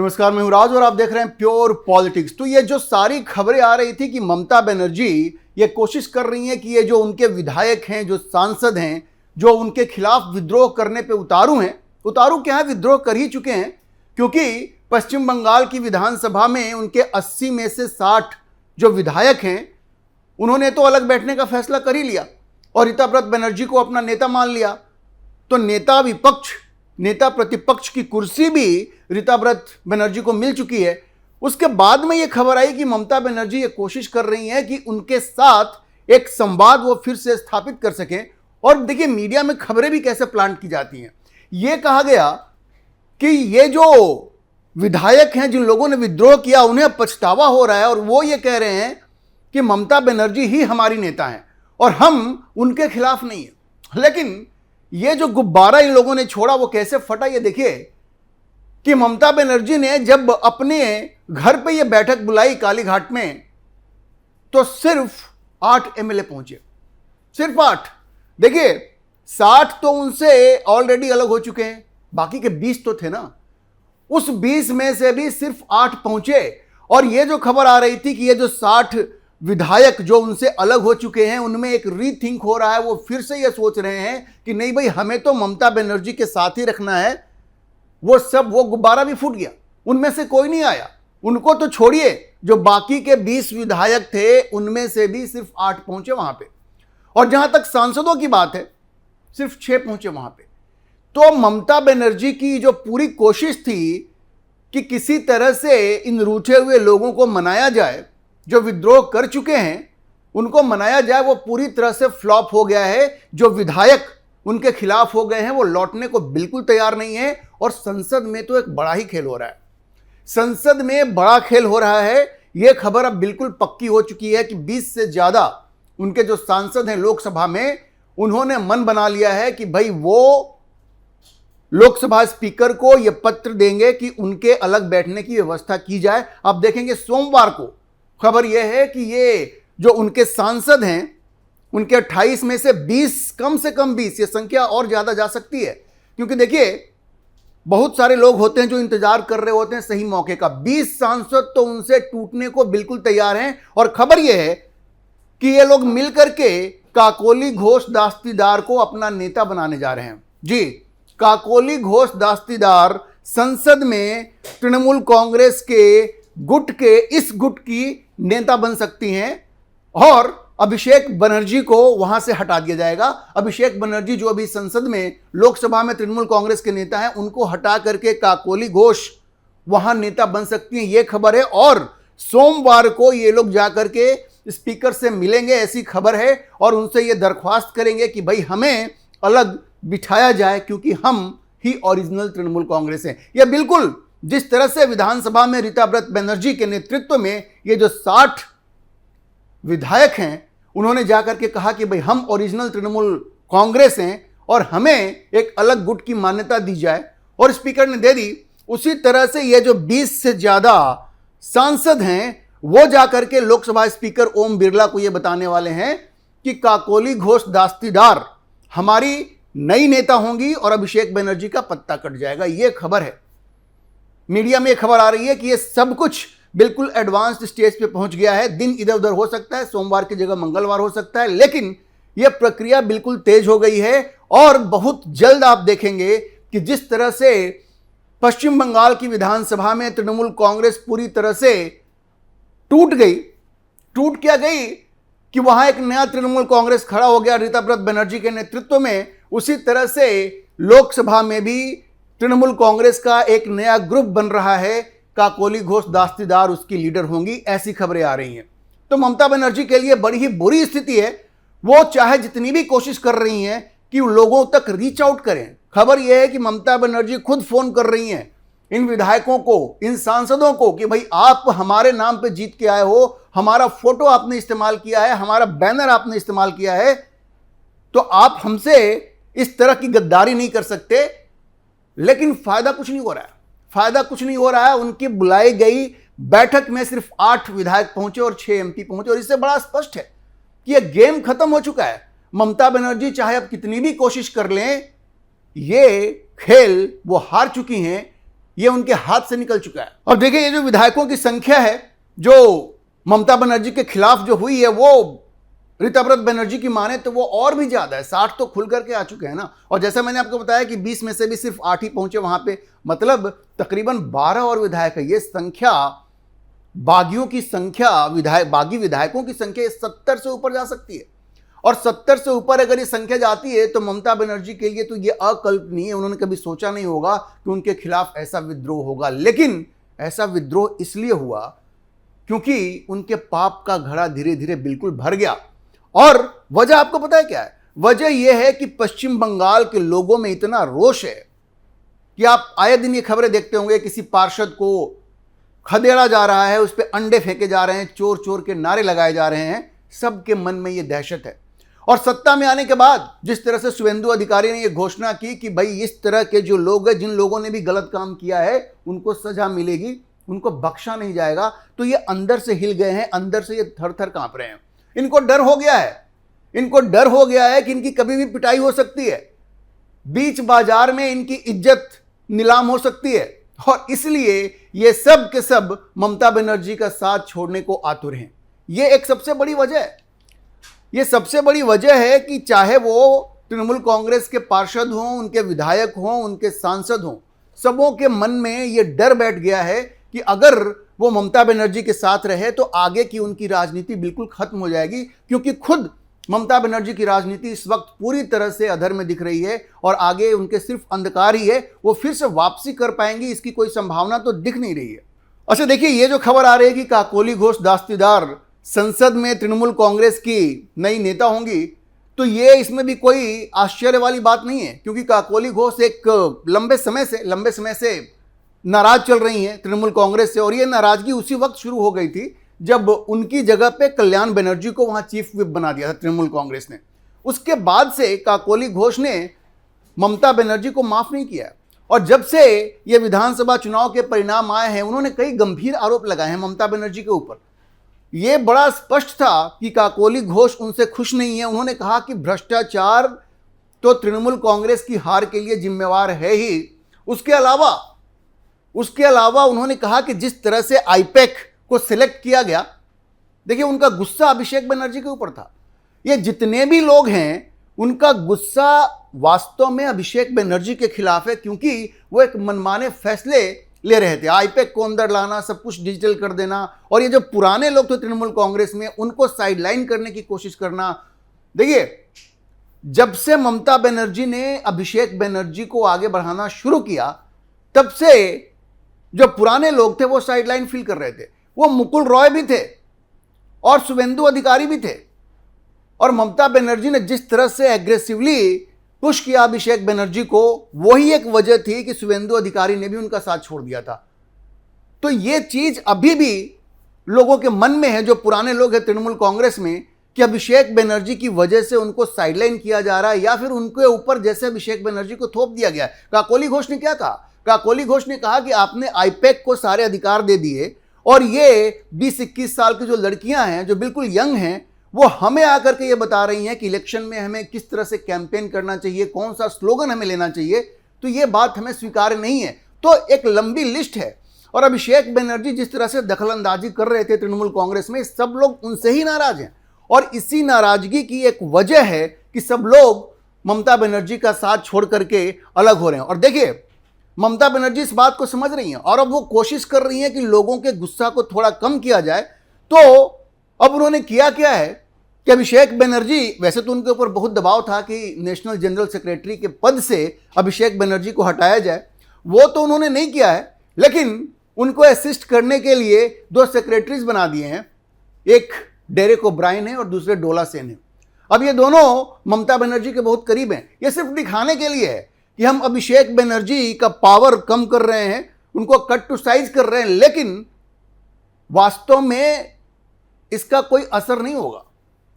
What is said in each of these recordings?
नमस्कार, मैं हूं राज और आप देख रहे हैं प्योर पॉलिटिक्स। तो ये जो सारी खबरें आ रही थी कि ममता बनर्जी ये कोशिश कर रही हैं कि ये जो उनके विधायक हैं, जो सांसद हैं, जो उनके खिलाफ विद्रोह करने पे उतारू हैं, उतारू क्या है, विद्रोह कर ही चुके हैं, क्योंकि पश्चिम बंगाल की विधानसभा में उनके 80 में से 60 जो विधायक हैं उन्होंने तो अलग बैठने का फैसला कर ही लिया और रीताब्रत बनर्जी को अपना नेता मान लिया। तो नेता प्रतिपक्ष की कुर्सी भी रीताब्रत बनर्जी को मिल चुकी है। उसके बाद में यह खबर आई कि ममता बनर्जी ये कोशिश कर रही हैं कि उनके साथ एक संवाद वो फिर से स्थापित कर सकें। और देखिए, मीडिया में खबरें भी कैसे प्लांट की जाती हैं। यह कहा गया कि ये जो विधायक हैं, जिन लोगों ने विद्रोह किया, उन्हें पछतावा हो रहा है और वो ये कह रहे हैं कि ममता बनर्जी ही हमारी नेता हैं और हम उनके खिलाफ नहीं है। लेकिन ये जो गुब्बारा इन लोगों ने छोड़ा वो कैसे फटा, ये देखिए कि ममता बनर्जी ने जब अपने घर पे ये बैठक बुलाई कालीघाट में, तो सिर्फ 8 एमएलए पहुंचे, सिर्फ 8। देखिए, 60 तो उनसे ऑलरेडी अलग हो चुके हैं, बाकी के 20 तो थे ना। उस 20 में से भी सिर्फ 8 पहुंचे। और ये जो खबर आ रही थी कि ये जो 60 विधायक जो उनसे अलग हो चुके हैं, उनमें एक रीथिंक हो रहा है, वो फिर से ये सोच रहे हैं कि नहीं भाई, हमें तो ममता बनर्जी के साथ ही रखना है। वो गुब्बारा भी फूट गया, उनमें से कोई नहीं आया। उनको तो छोड़िए, जो बाकी के 20 विधायक थे उनमें से भी सिर्फ 8 पहुंचे वहां पे। और जहां तक सांसदों की बात है, सिर्फ 6 पहुंचे वहां पे। तो ममता बनर्जी की जो पूरी कोशिश थी कि किसी तरह से इन रूठे हुए लोगों को मनाया जाए, जो विद्रोह कर चुके हैं उनको मनाया जाए, वो पूरी तरह से फ्लॉप हो गया है। जो विधायक उनके खिलाफ हो गए हैं वो लौटने को बिल्कुल तैयार नहीं है। और संसद में तो एक बड़ा ही खेल हो रहा है, संसद में बड़ा खेल हो रहा है। यह खबर अब बिल्कुल पक्की हो चुकी है कि 20 से ज्यादा उनके जो सांसद हैं लोकसभा में, उन्होंने मन बना लिया है कि भाई वो लोकसभा स्पीकर को यह पत्र देंगे कि उनके अलग बैठने की व्यवस्था की जाए। आप देखेंगे सोमवार को खबर यह है कि ये जो उनके सांसद हैं, उनके 28 में से 20, कम से कम 20, ये संख्या और ज्यादा जा सकती है, क्योंकि देखिए बहुत सारे लोग होते हैं जो इंतजार कर रहे होते हैं सही मौके का। 20 सांसद तो उनसे टूटने को बिल्कुल तैयार हैं। और खबर यह है कि ये लोग मिलकर के काकोली घोष दास्तीदार को अपना नेता बनाने जा रहे हैं। जी, काकोली घोष दास्तीदार संसद में तृणमूल कांग्रेस के इस गुट की नेता बन सकती हैं और अभिषेक बनर्जी को वहां से हटा दिया जाएगा। अभिषेक बनर्जी जो अभी संसद में, लोकसभा में तृणमूल कांग्रेस के नेता हैं, उनको हटा करके काकोली घोष वहां नेता बन सकती हैं, यह खबर है। और सोमवार को ये लोग जाकर के स्पीकर से मिलेंगे, ऐसी खबर है, और उनसे ये दरख्वास्त करेंगे कि भाई हमें अलग बिठाया जाए, क्योंकि हम ही ओरिजिनल तृणमूल कांग्रेस हैं। यह बिल्कुल जिस तरह से विधानसभा में रीताब्रत बनर्जी के नेतृत्व में ये जो 60 विधायक हैं, उन्होंने जाकर के कहा कि भाई हम ओरिजिनल तृणमूल कांग्रेस हैं और हमें एक अलग गुट की मान्यता दी जाए, और स्पीकर ने दे दी। उसी तरह से ये जो 20 से ज्यादा सांसद हैं वो जाकर के लोकसभा स्पीकर ओम बिरला को ये बताने वाले हैं कि काकोली घोष दास्तीदार हमारी नई नेता होंगी और अभिषेक बनर्जी का पत्ता कट जाएगा। यह खबर है, मीडिया में खबर आ रही है कि यह सब कुछ बिल्कुल एडवांस्ड स्टेज पे पहुंच गया है। दिन इधर उधर हो सकता है, सोमवार की जगह मंगलवार हो सकता है, लेकिन यह प्रक्रिया बिल्कुल तेज हो गई है। और बहुत जल्द आप देखेंगे कि जिस तरह से पश्चिम बंगाल की विधानसभा में तृणमूल कांग्रेस पूरी तरह से टूट क्या गई कि वहां एक नया तृणमूल कांग्रेस खड़ा हो गया रीताब्रत बनर्जी के नेतृत्व में, उसी तरह से लोकसभा में भी तृणमूल कांग्रेस का एक नया ग्रुप बन रहा है। काकोली घोष दास्तीदार उसकी लीडर होंगी, ऐसी खबरें आ रही हैं। तो ममता बनर्जी के लिए बड़ी ही बुरी स्थिति है। वो चाहे जितनी भी कोशिश कर रही हैं कि लोगों तक रीच आउट करें, खबर यह है कि ममता बनर्जी खुद फोन कर रही हैं इन विधायकों को, इन सांसदों को कि भाई आप हमारे नाम पे जीत के आए हो, हमारा फोटो आपने इस्तेमाल किया है, हमारा बैनर आपने इस्तेमाल किया है, तो आप हमसे इस तरह की गद्दारी नहीं कर सकते। लेकिन फायदा कुछ नहीं हो रहा है। उनकी बुलाई गई बैठक में सिर्फ 8 विधायक पहुंचे और 6 एमपी पहुंचे, और इससे बड़ा स्पष्ट है कि यह गेम खत्म हो चुका है। ममता बनर्जी चाहे अब कितनी भी कोशिश कर लें, ये खेल वो हार चुकी हैं। ये उनके हाथ से निकल चुका है। और देखिए ये जो विधायकों की संख्या है जो ममता बनर्जी के खिलाफ जो हुई है, वो ऋतव्रत बनर्जी की माने तो वो और भी ज्यादा है, 60 तो खुल करके आ चुके हैं ना। और जैसा मैंने आपको बताया कि 20 में से भी सिर्फ 8 ही पहुंचे वहां पे, मतलब तकरीबन 12 और विधायक है। ये संख्या, बागियों की संख्या, बागी विधायकों की संख्या 70 से ऊपर जा सकती है। और 70 से ऊपर अगर ये संख्या जाती है तो ममता बनर्जी के लिए तो ये अकल्पनीय है। उन्होंने कभी सोचा नहीं होगा कि उनके खिलाफ ऐसा विद्रोह होगा, लेकिन ऐसा विद्रोह इसलिए हुआ क्योंकि उनके पाप का घड़ा धीरे धीरे बिल्कुल भर गया। और वजह आपको पता है क्या है? वजह यह है कि पश्चिम बंगाल के लोगों में इतना रोष है कि आप आए दिन ये खबरें देखते होंगे, किसी पार्षद को खदेड़ा जा रहा है, उस पर अंडे फेंके जा रहे हैं, चोर चोर के नारे लगाए जा रहे हैं। सबके मन में ये दहशत है। और सत्ता में आने के बाद जिस तरह से शुभेंदु अधिकारी ने यह घोषणा की कि भाई इस तरह के जो लोग हैं, जिन लोगों ने भी गलत काम किया है उनको सजा मिलेगी, उनको बख्शा नहीं जाएगा, तो ये अंदर से हिल गए हैं, अंदर से ये थर थर कांप रहे हैं। इनको डर हो गया है, इनको डर हो गया है कि इनकी कभी भी पिटाई हो सकती है, बीच बाजार में इनकी इज्जत नीलाम हो सकती है। और इसलिए ये सब के सब ममता बनर्जी का साथ छोड़ने को आतुर हैं। ये एक सबसे बड़ी वजह है। ये सबसे बड़ी वजह है कि चाहे वो तृणमूल कांग्रेस के पार्षद हों, उनके विधायक हों, उनके सांसद हों, सबों के मन में ये डर बैठ गया है कि अगर वो ममता बनर्जी के साथ रहे तो आगे की उनकी राजनीति बिल्कुल खत्म हो जाएगी। क्योंकि खुद ममता बनर्जी की राजनीति इस वक्त पूरी तरह से अधर में दिख रही है और आगे उनके सिर्फ अंधकार ही है। वो फिर से वापसी कर पाएंगी इसकी कोई संभावना तो दिख नहीं रही है। अच्छा देखिए, ये जो खबर आ रही है कि काकोली घोष दास्तीदार संसद में तृणमूल कांग्रेस की नई नेता होंगी, तो ये इसमें भी कोई आश्चर्य वाली बात नहीं है, क्योंकि काकोली घोष एक लंबे समय से नाराज चल रही हैं तृणमूल कांग्रेस से। और ये नाराजगी उसी वक्त शुरू हो गई थी जब उनकी जगह पे कल्याण बनर्जी को वहां चीफ व्हिप बना दिया था तृणमूल कांग्रेस ने। उसके बाद से काकोली घोष ने ममता बनर्जी को माफ नहीं किया। और जब से ये विधानसभा चुनाव के परिणाम आए हैं, उन्होंने कई गंभीर आरोप लगाए हैं ममता बनर्जी के ऊपर। ये बड़ा स्पष्ट था कि काकोली घोष उनसे खुश नहीं है। उन्होंने कहा कि भ्रष्टाचार तो तृणमूल कांग्रेस की हार के लिए जिम्मेवार है ही, उसके अलावा उन्होंने कहा कि जिस तरह से आईपैक को सिलेक्ट किया गया, देखिए उनका गुस्सा अभिषेक बनर्जी के ऊपर था। ये जितने भी लोग हैं उनका गुस्सा वास्तव में अभिषेक बनर्जी के खिलाफ है, क्योंकि वो एक मनमाने फैसले ले रहे थे, आईपैक को अंदर लाना, सब कुछ डिजिटल कर देना, और ये जो पुराने लोग थे तृणमूल कांग्रेस में उनको साइडलाइन करने की कोशिश करना। देखिए जब से ममता बनर्जी ने अभिषेक बनर्जी को आगे बढ़ाना शुरू किया, तब से जो पुराने लोग थे वो साइडलाइन फील कर रहे थे। वो मुकुल रॉय भी थे और शुभेंदु अधिकारी भी थे। और ममता बनर्जी ने जिस तरह से एग्रेसिवली पुश किया अभिषेक बनर्जी को, वही एक वजह थी कि शुभेंदु अधिकारी ने भी उनका साथ छोड़ दिया था। तो ये चीज अभी भी लोगों के मन में है, जो पुराने लोग हैं तृणमूल कांग्रेस में, कि अभिषेक बनर्जी की वजह से उनको साइडलाइन किया जा रहा है, या फिर उनके ऊपर जैसे अभिषेक बनर्जी को थोप दिया गया है। काकोली घोष ने क्या कहा? काकोली घोष ने कहा कि आपने आईपैक को सारे अधिकार दे दिए, और ये 20-21 साल की जो लड़कियां हैं जो बिल्कुल यंग हैं, वो हमें आकर के ये बता रही हैं कि इलेक्शन में हमें किस तरह से कैंपेन करना चाहिए, कौन सा स्लोगन हमें लेना चाहिए। तो ये बात हमें स्वीकार्य नहीं है। तो एक लंबी लिस्ट है। और अभिषेक बनर्जी जिस तरह से दखलंदाजी कर रहे थे तृणमूल कांग्रेस में, सब लोग उनसे ही नाराज हैं। और इसी नाराजगी की एक वजह है कि सब लोग ममता बनर्जी का साथ छोड़ करके अलग हो रहे हैं। और देखिए ममता बनर्जी इस बात को समझ रही हैं और अब वो कोशिश कर रही हैं कि लोगों के गुस्सा को थोड़ा कम किया जाए। तो अब उन्होंने किया क्या है कि अभिषेक बनर्जी, वैसे तो उनके ऊपर बहुत दबाव था कि नेशनल जनरल सेक्रेटरी के पद से अभिषेक बनर्जी को हटाया जाए, वो तो उन्होंने नहीं किया है, लेकिन उनको असिस्ट करने के लिए 2 सेक्रेटरीज बना दिए हैं। एक डेरेक ओब्रायन है और दूसरे डोला सेन है। अब ये दोनों ममता बनर्जी के बहुत करीब हैं। ये सिर्फ दिखाने के लिए है कि हम अभिषेक बनर्जी का पावर कम कर रहे हैं, उनको कट टू साइज कर रहे हैं, लेकिन वास्तव में इसका कोई असर नहीं होगा,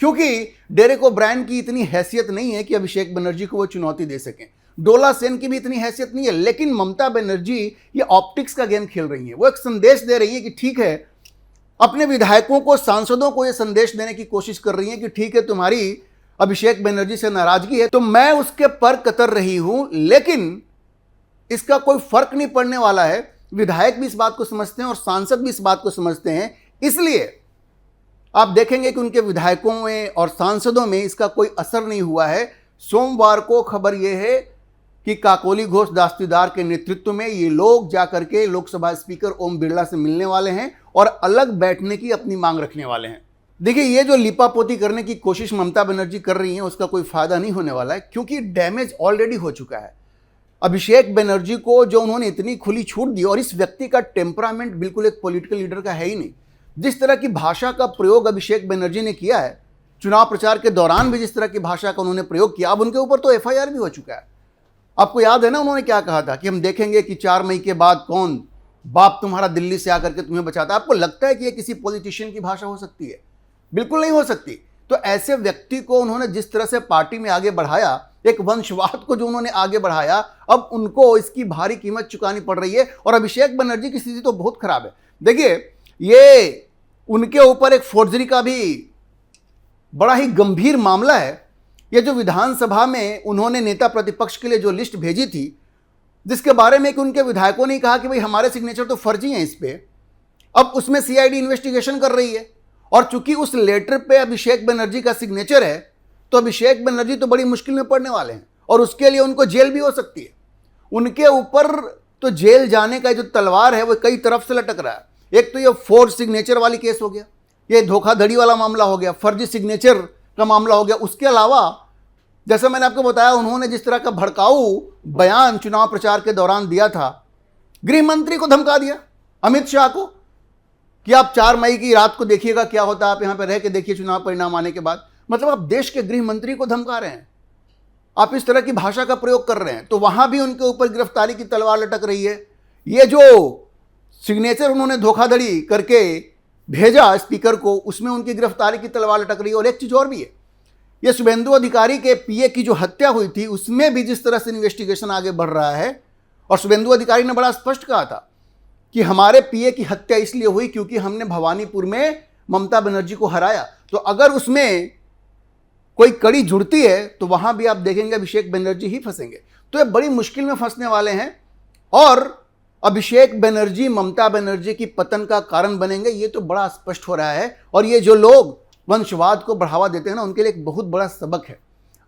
क्योंकि डेरेक ओब्रायन की इतनी हैसियत नहीं है कि अभिषेक बनर्जी को वो चुनौती दे सकें। डोला सेन की भी इतनी हैसियत नहीं है। लेकिन ममता बनर्जी ये ऑप्टिक्स का गेम खेल रही है। वो एक संदेश दे रही है कि ठीक है, अपने विधायकों को, सांसदों को ये संदेश देने की कोशिश कर रही है कि ठीक है, तुम्हारी अभिषेक बनर्जी से नाराजगी है तो मैं उसके पर कतर रही हूं, लेकिन इसका कोई फर्क नहीं पड़ने वाला है। विधायक भी इस बात को समझते हैं और सांसद भी इस बात को समझते हैं। इसलिए आप देखेंगे कि उनके विधायकों में और सांसदों में इसका कोई असर नहीं हुआ है। सोमवार को खबर यह है कि काकोली घोष दास्तीदार के नेतृत्व में ये लोग जाकर के लोकसभा स्पीकर ओम बिरला से मिलने वाले हैं और अलग बैठने की अपनी मांग रखने वाले हैं। देखिए, ये जो लिपापोती करने की कोशिश ममता बनर्जी कर रही हैं उसका कोई फायदा नहीं होने वाला है, क्योंकि डैमेज ऑलरेडी हो चुका है। अभिषेक बनर्जी को जो उन्होंने इतनी खुली छूट दी, और इस व्यक्ति का टेम्परामेंट बिल्कुल एक पॉलिटिकल लीडर का है ही नहीं। जिस तरह की भाषा का प्रयोग अभिषेक बनर्जी ने किया है, चुनाव प्रचार के दौरान भी जिस तरह की भाषा का उन्होंने प्रयोग किया, अब उनके ऊपर तो एफआईआर भी हो चुका है। आपको याद है ना, उन्होंने क्या कहा था कि हम देखेंगे कि 4 मई के बाद कौन बाप तुम्हारा दिल्ली से आकर के तुम्हें बचाता है। आपको लगता है कि ये किसी पॉलिटिशियन की भाषा हो सकती है? बिल्कुल नहीं हो सकती। तो ऐसे व्यक्ति को उन्होंने जिस तरह से पार्टी में आगे बढ़ाया, एक वंशवाद को जो उन्होंने आगे बढ़ाया, अब उनको इसकी भारी कीमत चुकानी पड़ रही है। और अभिषेक बनर्जी की स्थिति तो बहुत खराब है। देखिए, ये उनके ऊपर एक फोर्जरी का भी बड़ा ही गंभीर मामला है। ये जो विधानसभा में उन्होंने नेता प्रतिपक्ष के लिए जो लिस्ट भेजी थी, जिसके बारे में कि उनके विधायकों ने कहा कि भाई हमारे सिग्नेचर तो फर्जी हैं इस पे, अब उसमें सीआईडी इन्वेस्टिगेशन कर रही है। और चूंकि उस लेटर पे अभिषेक बनर्जी का सिग्नेचर है, तो अभिषेक बनर्जी तो बड़ी मुश्किल में पड़ने वाले हैं और उसके लिए उनको जेल भी हो सकती है। उनके ऊपर तो जेल जाने का जो तलवार है वो कई तरफ से लटक रहा है। एक तो ये फोर्ज सिग्नेचर वाली केस हो गया, ये धोखाधड़ी वाला मामला हो गया, फर्जी सिग्नेचर का मामला हो गया। उसके अलावा जैसा मैंने आपको बताया, उन्होंने जिस तरह का भड़काऊ बयान चुनाव प्रचार के दौरान दिया था, गृह मंत्री को धमका दिया, अमित शाह को, कि आप 4 मई की रात को देखिएगा क्या होता है, आप यहां पर रह के देखिए चुनाव परिणाम आने के बाद। मतलब आप देश के गृह मंत्री को धमका रहे हैं, आप इस तरह की भाषा का प्रयोग कर रहे हैं, तो वहां भी उनके ऊपर गिरफ्तारी की तलवार लटक रही है। ये जो सिग्नेचर उन्होंने धोखाधड़ी करके भेजा स्पीकर को, उसमें उनकी गिरफ्तारी की तलवार लटक रही है। और एक चीज और भी है, ये शुभेंदु अधिकारी के पीए की जो हत्या हुई थी, उसमें भी जिस तरह से इन्वेस्टिगेशन आगे बढ़ रहा है, और शुभेंदु अधिकारी ने बड़ा स्पष्ट कहा था कि हमारे पीए की हत्या इसलिए हुई क्योंकि हमने भवानीपुर में ममता बनर्जी को हराया। तो अगर उसमें कोई कड़ी जुड़ती है तो वहां भी आप देखेंगे अभिषेक बनर्जी ही फंसेंगे। तो ये बड़ी मुश्किल में फंसने वाले हैं और अभिषेक बनर्जी ममता बनर्जी की पतन का कारण बनेंगे, ये तो बड़ा स्पष्ट हो रहा है। और ये जो लोग वंशवाद को बढ़ावा देते हैं ना, उनके लिए एक बहुत बड़ा सबक है।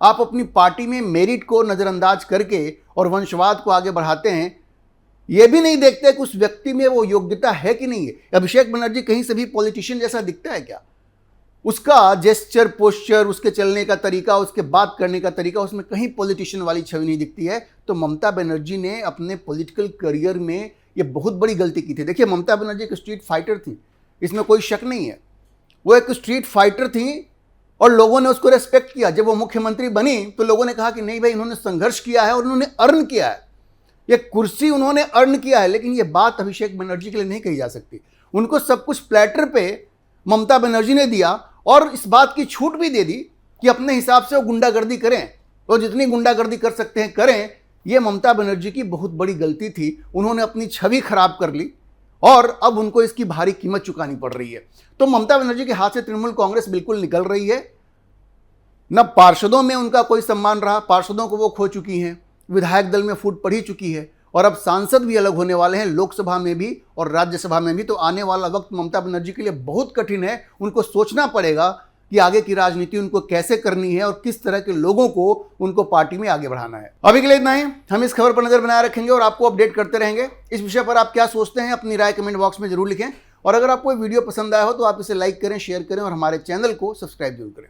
आप अपनी पार्टी में मेरिट को नज़रअंदाज करके और वंशवाद को आगे बढ़ाते हैं, ये भी नहीं देखते कि उस व्यक्ति में वो योग्यता है कि नहीं है। अभिषेक बनर्जी कहीं से भी पॉलिटिशियन जैसा दिखता है क्या? उसका जेस्चर, पोस्चर, उसके चलने का तरीका, उसके बात करने का तरीका, उसमें कहीं पॉलिटिशियन वाली छवि नहीं दिखती है। तो ममता बनर्जी ने अपने पॉलिटिकल करियर में ये बहुत बड़ी गलती की थी। देखिए, ममता बनर्जी एक स्ट्रीट फाइटर थी, इसमें कोई शक नहीं है। वो एक स्ट्रीट फाइटर थी और लोगों ने उसको रेस्पेक्ट किया। जब वो मुख्यमंत्री बनी तो लोगों ने कहा कि नहीं भाई, इन्होंने संघर्ष किया है और उन्होंने अर्न किया है, ये कुर्सी उन्होंने अर्न किया है। लेकिन ये बात अभिषेक बनर्जी के लिए नहीं कही जा सकती। उनको सब कुछ प्लेटर पे ममता बनर्जी ने दिया और इस बात की छूट भी दे दी कि अपने हिसाब से वो गुंडागर्दी करें, तो जितनी गुंडागर्दी कर सकते हैं करें। ये ममता बनर्जी की बहुत बड़ी गलती थी। उन्होंने अपनी छवि खराब कर ली और अब उनको इसकी भारी कीमत चुकानी पड़ रही है। तो ममता बनर्जी के हाथ से तृणमूल कांग्रेस बिल्कुल निकल रही है। न पार्षदों में उनका कोई सम्मान रहा, पार्षदों को वो खो चुकी हैं, विधायक दल में फूट पड़ी चुकी है और अब सांसद भी अलग होने वाले हैं, लोकसभा में भी और राज्यसभा में भी। तो आने वाला वक्त ममता बनर्जी के लिए बहुत कठिन है। उनको सोचना पड़ेगा कि आगे की राजनीति उनको कैसे करनी है और किस तरह के लोगों को उनको पार्टी में आगे बढ़ाना है। अभी के लिए इतना ही। हम इस खबर पर नजर बनाए रखेंगे और आपको अपडेट करते रहेंगे। इस विषय पर आप क्या सोचते हैं, अपनी राय कमेंट बॉक्स में जरूर लिखें। और अगर आपको वीडियो पसंद आया हो तो आप इसे लाइक करें, शेयर करें और हमारे चैनल को सब्सक्राइब जरूर करें।